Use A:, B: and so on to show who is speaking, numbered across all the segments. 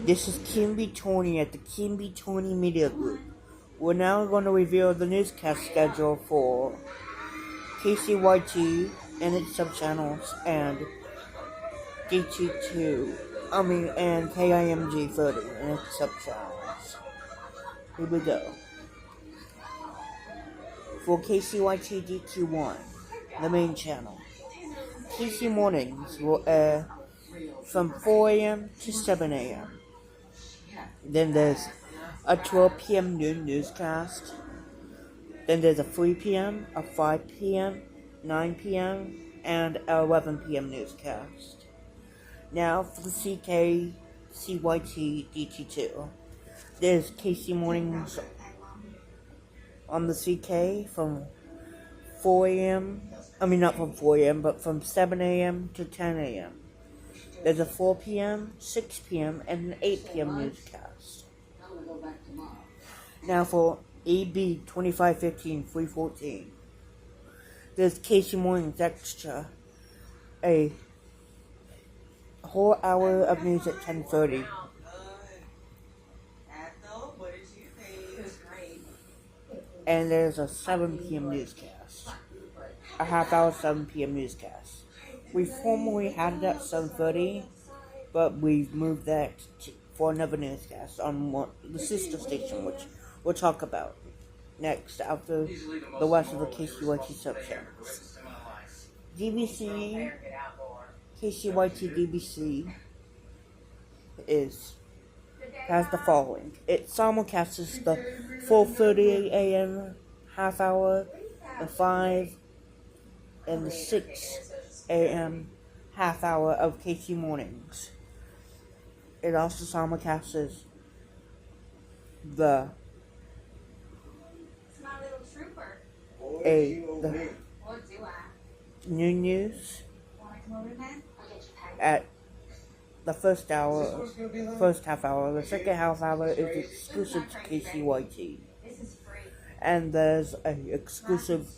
A: This is kimg Tony at the kimg Tony Media Group. We're now going to reveal the newscast schedule for Kcyt and its subchannels and and kimg 30 and its subchannels. Here we go. For Kcyt DT1, the main channel, KC Mornings will air from 4 a.m. to 7 a.m. Then there's a 12 p.m. noon newscast. Then there's a 3 p.m., a 5 p.m., 9 p.m., and a 11 p.m. newscast. Now for the Kcyt DT2. There's KC Mornings on the CK from 4 a.m. Not from 4 a.m., but from 7 a.m. to 10 a.m. There's a 4 p.m., 6 p.m., and an 8 p.m. newscast. Now for AB 2515-314. There's KC Mornings Extra, a whole hour of news at 10:30. And there's a 7 p.m. newscast. A half hour 7 p.m. newscast. We formerly had it at 7:30, but we've moved that for another newscast on the sister station, which we'll talk about next after the rest of the Kcyt subchannels. DBC, Kcyt DBC has the following. It simulcasts the 4:30 a.m. half hour, the 5 and the 6 a.m. half hour of KC Mornings. It also simulcasts the new news at the first half hour. The second half hour is exclusive to Kcyt. And there's an exclusive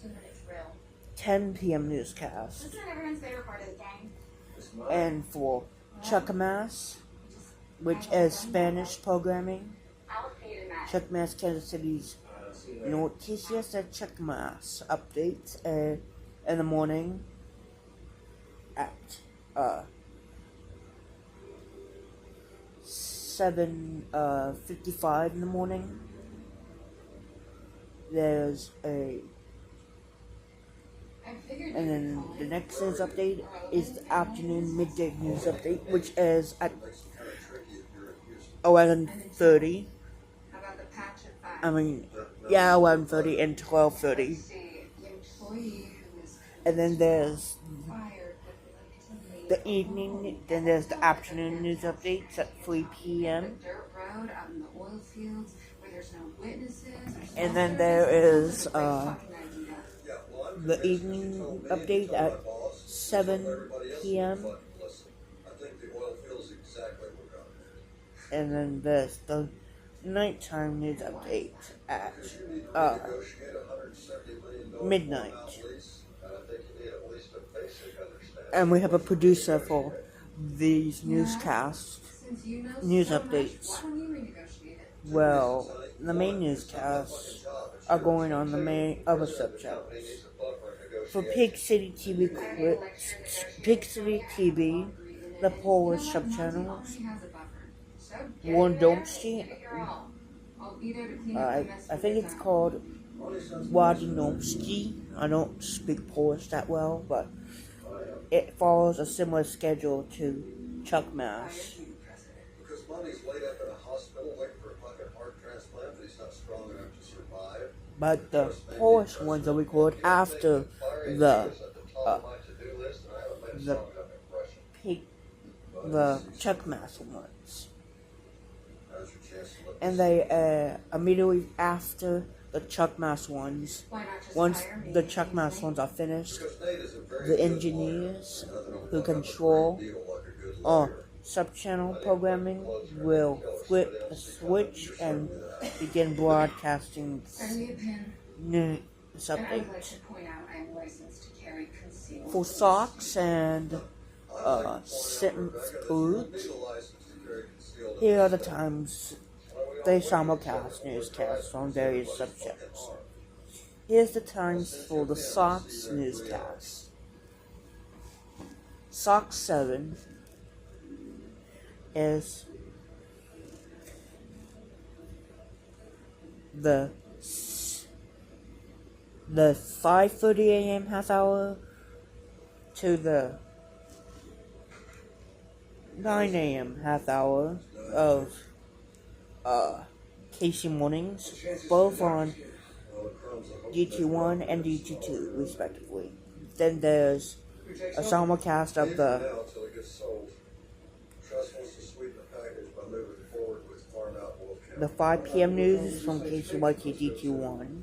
A: 10 p.m. newscast. And for Chuck Mass, which is Spanish programming, Chuck Mass Kansas City's Noticias de Chuck Mass updates in the morning at 7:55 in the morning. And then the next news update is the afternoon midday news update, which is at 11:30. 11:30 and 12:30. And then there's the evening, then there's the afternoon news updates at 3 p.m. And then there is the evening update at 7 p.m. And then there's the nighttime news update at midnight. And we have a producer for these news updates. Well, the main newscasts are going on the main other subchannels. For Kcyt TV, the Polish subchannels, Włodomski, I think it's called Włodomski. I don't speak Polish that well, but it follows a similar schedule to Chuck Mass. But the Polish ones are recorded after the Chuck Mass ones. And they immediately after the Chuck Mass ones, once the Chuck Mass ones are finished, the engineers who control subchannel programming will flip the switch and begin broadcasting news updates. For socks and sentence food, Here are the times they simulcast newscasts on various subjects. Here's the times for the SOX newscast. SOX 7 is the 5:30 a.m. half hour to the 9 a.m. half hour of Kcyt mornings, both on DT1 and DT2 respectively. Then there's a simulcast of the 5 p.m. news from Kcyt DT1,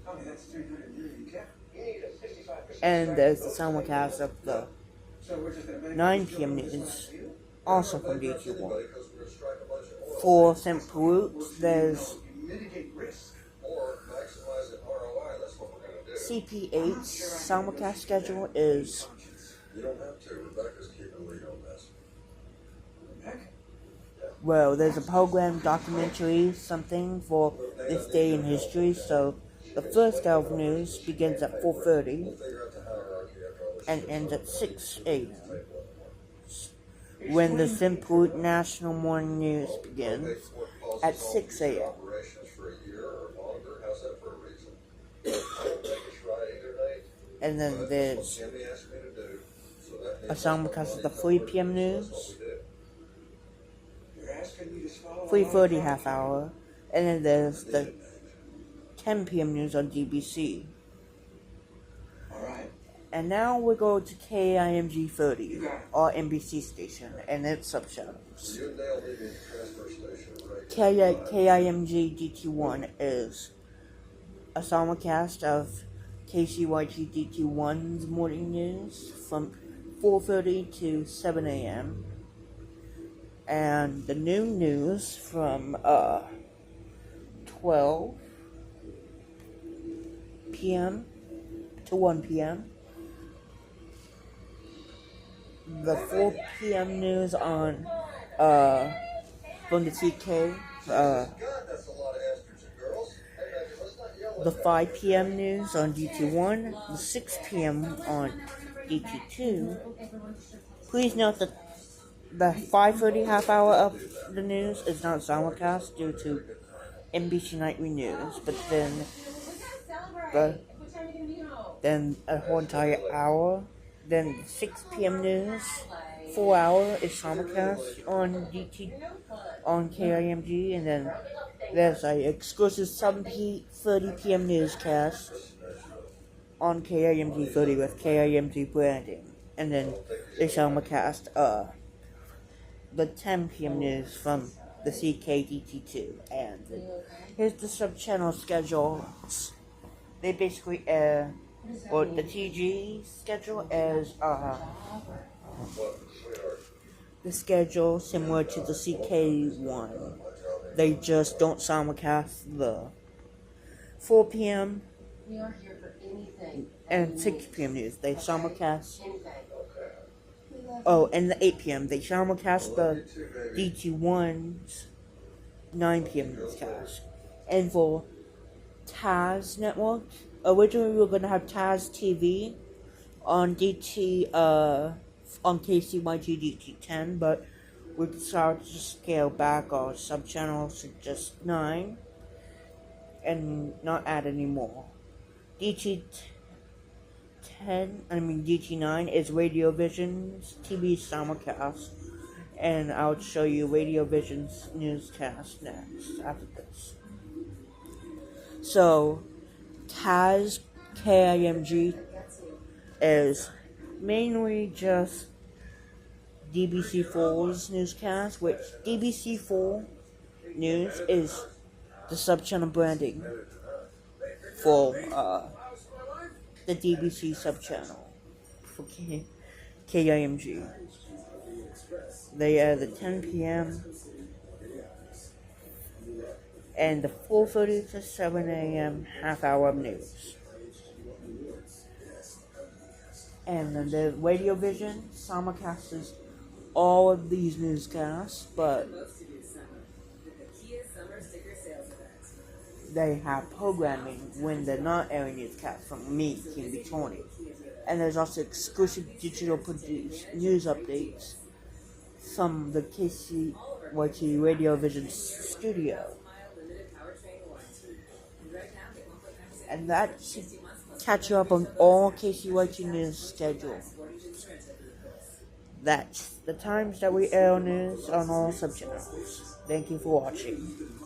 A: and there's the simulcast of the 9 p.m. news, also from DT1. For St. Peroot, there's CP8 simulcast schedule is well, there's a program documentary something for this day in history. So the first hour of news begins at 4:30 and ends at 6 a.m. when the St. Peroot National Morning News begins at 6 a.m. And then there's a simulcast of the 3 p.m. news, 3:30 half hour, and then there's the 10 p.m. news on DBC. And now we go to KIMG 30, our NBC station, and its subchannels. KIMG DT1 is a simulcast of Kcyt DT1's morning news from 4:30 to 7 a.m. and the noon news from 12 p.m. to 1 p.m. The 4 p.m. news on from the CK, the 5 p.m. news on DT1, the 6 p.m. on DT2. Please note that the 5:30 half hour of the news is not simulcast due to NBC Nightly News, but then a whole entire hour, then the 6 p.m. news, 4 hour is simulcast on KIMG, and then there's an exclusive 7:30 p.m. newscast on KIMG 30 with KIMG branding, and then they simulcast the 10 p.m. news from the CKDT2, and here's the sub-channel schedules. They basically air, or the TG schedule is the schedule similar to the CK one. They just don't simulcast the 4 p.m. and 6 p.m. news. They simulcast. Oh, and the 8 p.m. They simulcast the DT1's 9 p.m. newscast. And for Taz Network, originally we were going to have Taz TV on on Kcyt DT10, but we decided to scale back our sub-channels to just 9 and not add any more. DT9 is Radio Vision's TV simulcast, and I'll show you Radio Vision's newscast next after this. So, Taz KIMG is mainly just DBC4's newscast, which DBC4 News is the sub-channel branding for the DBC sub-channel for KIMG. They are the 10 p.m. and the 4:30 to 7 a.m. half hour of news. And then the Radio Vision simulcasts all of these newscasts, but they have programming when they're not airing newscasts from me, kimg. And there's also exclusive digital produced news updates from the Kcyt Radio Vision studio. And that should catch you up on all Kcyt news schedule. That's the times that we air news on all subchannels. Thank you for watching.